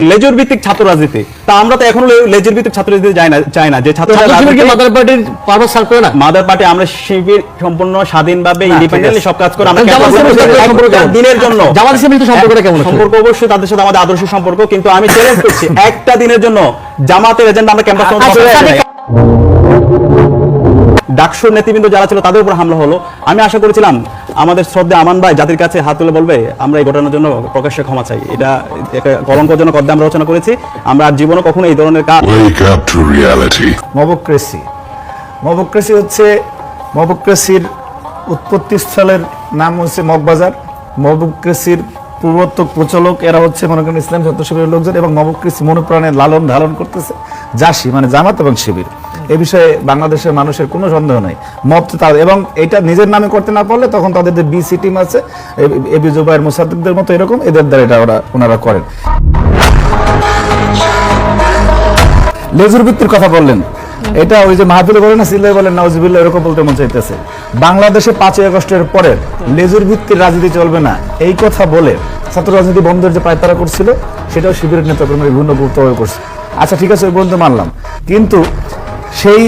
লেজুর ভিত্তিক ছাত্র রাজনীতি তা আমরা তো এখনো লেজুর ভিত্তিক ছাত্র রাজনীতি চাই না যে মাদার পার্টির পারপাস সার্ভ করে না। মাদার পার্টি আমরা শিবির সম্পূর্ণ স্বাধীনভাবে ইন্ডিপেন্ডেন্টলি সব কাজ করে আমরা দিনের জন্য জামাত ইসলামের সাথে সম্পর্কটা কেমন? সম্পর্ক অবশ্যই তাদের সাথে আমাদের আদর্শ সম্পর্ক, কিন্তু আমি চ্যালেঞ্জ করছি একটা দিনের জন্য জামাতের এজেন্ডা আমরা ক্যাম্পাস ডাকসুর নেতৃবৃন্দ যারা ছিল তাদের উপর হামলা হলো। আমি আশা করেছিলাম আমাদের শ্রদ্ধা আমান ভাই জাতির কাছে হাত তুলে বলবে আমরা এই ঘটনার জন্য প্রকাশ্যে ক্ষমা চাই, এটা কলঙ্কজনক অধ্যায় আমরা রচনা করেছি, আমরা আর জীবনে কখনো এই ধরনের কাজ। মবক্রেসি হচ্ছে মবক্রেসির উৎপত্তি স্থলের নাম হচ্ছে মগবাজার। মবক্রেসির প্রবর্তক প্রচলক এরা হচ্ছে মনে করেন ইসলাম ছাত্র শিবিরের লোকজন, এবং মবক্রেসি মনোপ্রাণে লালন ধারণ করতেছে জাসি মানে জামাত এবং শিবির। এ বিষয়ে বাংলাদেশের মানুষের কোনো সন্দেহ নাই। মব এবং এটা নিজের নামে করতে না পারলে তখন তাদের যে বিসি টিম আছে এবি জুবায়ের মুসাদ্দিকদের মতো এরকম এদের দ্বারা এটা ওনারা করেন। লেজুর ভিত্তির কথা বললেন, এটা ওই যে মাহফিলে বলেন না সিল্লাই বলেন নাউজুবিল্লাহ এরকম বলতে মন চাইতেছে। বাংলাদেশে 5ই আগস্টের পরে লেজুর ভিত্তির রাজনীতি চলবে না এই কথা বলে ছাত্র রাজনীতি বন্ধের যে পায়তারা করছিল সেটাও শিবিরের নেতাকর্মীরা বিভিন্ন গুরুত্বভাবে করছে। আচ্ছা ঠিক আছে, ওই বন্ধু মানলাম, কিন্তু সেই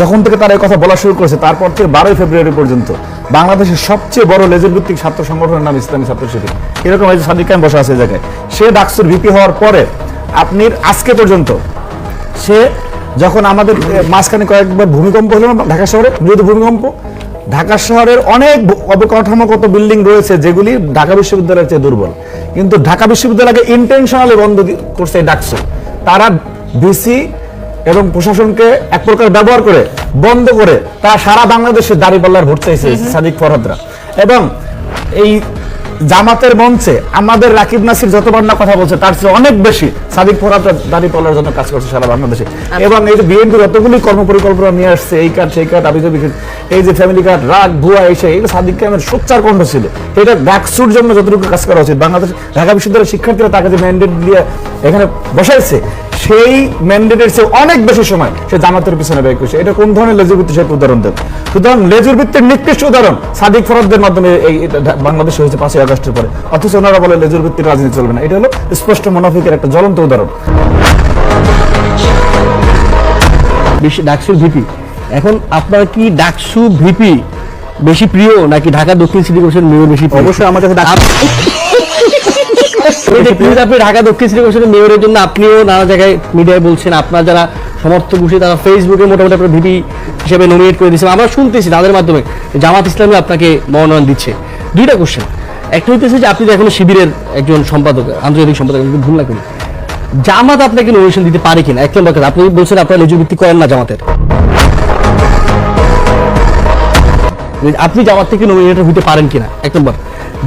যখন থেকে তারা এই কথা বলা শুরু করেছে তারপর থেকে 12ই ফেব্রুয়ারি পর্যন্ত বাংলাদেশের সবচেয়ে বড় লেজুর ভিত্তিক ছাত্র সংগঠনের নাম ইসলামী ছাত্র শিবির। এরকম হয়েছে সাদিক কায়েম বসা আছে এই জায়গায়। সে ডাকসুর ভিপি হওয়ার পরে আপনি আজকে পর্যন্ত সে যখন আমাদের মাঝখানে কয়েকবার ভূমিকম্প হলো ঢাকা শহরে, মৃদু ভূমিকম্প, ঢাকা শহরের অনেক অবকাঠামোগত বিল্ডিং রয়েছে যেগুলি ঢাকা বিশ্ববিদ্যালয়ের চেয়ে দুর্বল, কিন্তু ঢাকা বিশ্ববিদ্যালয়কে ইন্টেনশনালি বন্ধ করছে ডাকসু। তারা ভিসি এবং প্রশাসনকে এক প্রকার ব্যবহার করে বন্ধ করে তারা সারা বাংলাদেশে দাঁড়িপাল্লার ভোট চাইছে সাদিক ফরহাদরা। এবং এই জামাতের মঞ্চে আমাদের রাকিব নাসির যতবার না কথা বলছে তার চেয়ে অনেক বেশি সাদিক ফরহাদরা দাঁড়িপাল্লার জন্য কাজ করছে সারা বাংলাদেশে। এবং এই যে বিএনপি যতগুলি কর্মপরিকল্পনা নিয়ে আসছে, এই কার্ড সেই কার্ড আবিজাবি, এই যে ফ্যামিলি কার্ড রাগ ভুয়া এসে এগুলো সাদিক কায়েমের সোচ্চার কণ্ঠ ছিল। এটা ডাকসুর জন্য যতটুকু কাজ করা উচিত, বাংলাদেশ ঢাকা বিশ্ববিদ্যালয়ের শিক্ষার্থীরা তাকে যে ম্যান্ডেট দিয়ে এখানে বসাইছে সেই ম্যান্ডেটের চেয়ে অনেক বেশি সময় সে জামাতের পিছনে ব্যয় করছে। এটা কোন ধরনের লেজুর ভিত্তি সে উদাহরণ দেন। সুতরাং লেজুর ভিত্তির নিকৃষ্ট উদাহরণ সাদিক ফরহাদের মাধ্যমে এই বাংলাদেশে হয়েছে 5ই আগস্টের পরে, অথচ ওনারা বলে লেজুর ভিত্তির রাজনীতি চলবে না। এটা হলো স্পষ্ট মুনাফিকের একটা জ্বলন্ত উদাহরণ। ডাকসুর ভিপি, এখন আপনার কি ডাকসু ভিপি বেশি প্রিয় নাকি ঢাকা দক্ষিণ সিটি কর্পোরেশন মেয়র বেশি প্রিয়? অবশ্যই আমার কাছে আপনি ঢাকা দক্ষিণ সিটি কর্পোরেশনের মেয়রের জন্য আপনিও নানা জায়গায় মিডিয়ায় বলছেন, আপনার যারা সমর্থক বসে তারা ফেসবুকে মোটামুটি আপনার ভিপি হিসেবে নমিনেট করে দিচ্ছেন। আমরা শুনতেছি তাদের মাধ্যমে জামাত ইসলামী আপনাকে মনোনয়ন দিচ্ছে। দুইটা কোশ্চেন, একটা হইতেছে যে আপনি তো এখনো শিবিরের একজন সম্পাদক, আন্তর্জাতিক সম্পাদক, ভুল না করি, জামাত আপনাকে নমিনেশন দিতে পারে কিনা? এক নম্বর কথা, আপনি বলছেন আপনারা লেজুর ভিত্তি করেন না জামাতের, আপনি জামাত থেকে নমিনেটেড হইতে পারেন কিনা, এক নম্বর।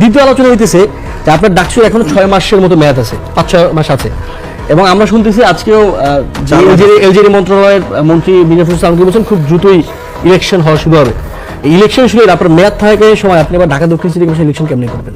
দ্বিতীয় আলোচনা হইতেছে যে আপনার ডাকসুর এখনো 6 মাসের মতো মেয়াদ আছে, 5-6 মাস আছে, এবং আমরা শুনতেছি আজকেও এলজেডি মন্ত্রণালয়ের মন্ত্রী মির্জা ফখরুল ইসলাম বলছেন খুব দ্রুতই ইলেকশন হওয়া শুরু হবে। ইলেকশন শুরু হলে আপনার মেয়াদ থাকার সময় আপনি আবার ঢাকা দক্ষিণ সিটি কর্পোরেশন ইলেকশন কেমনি করবেন?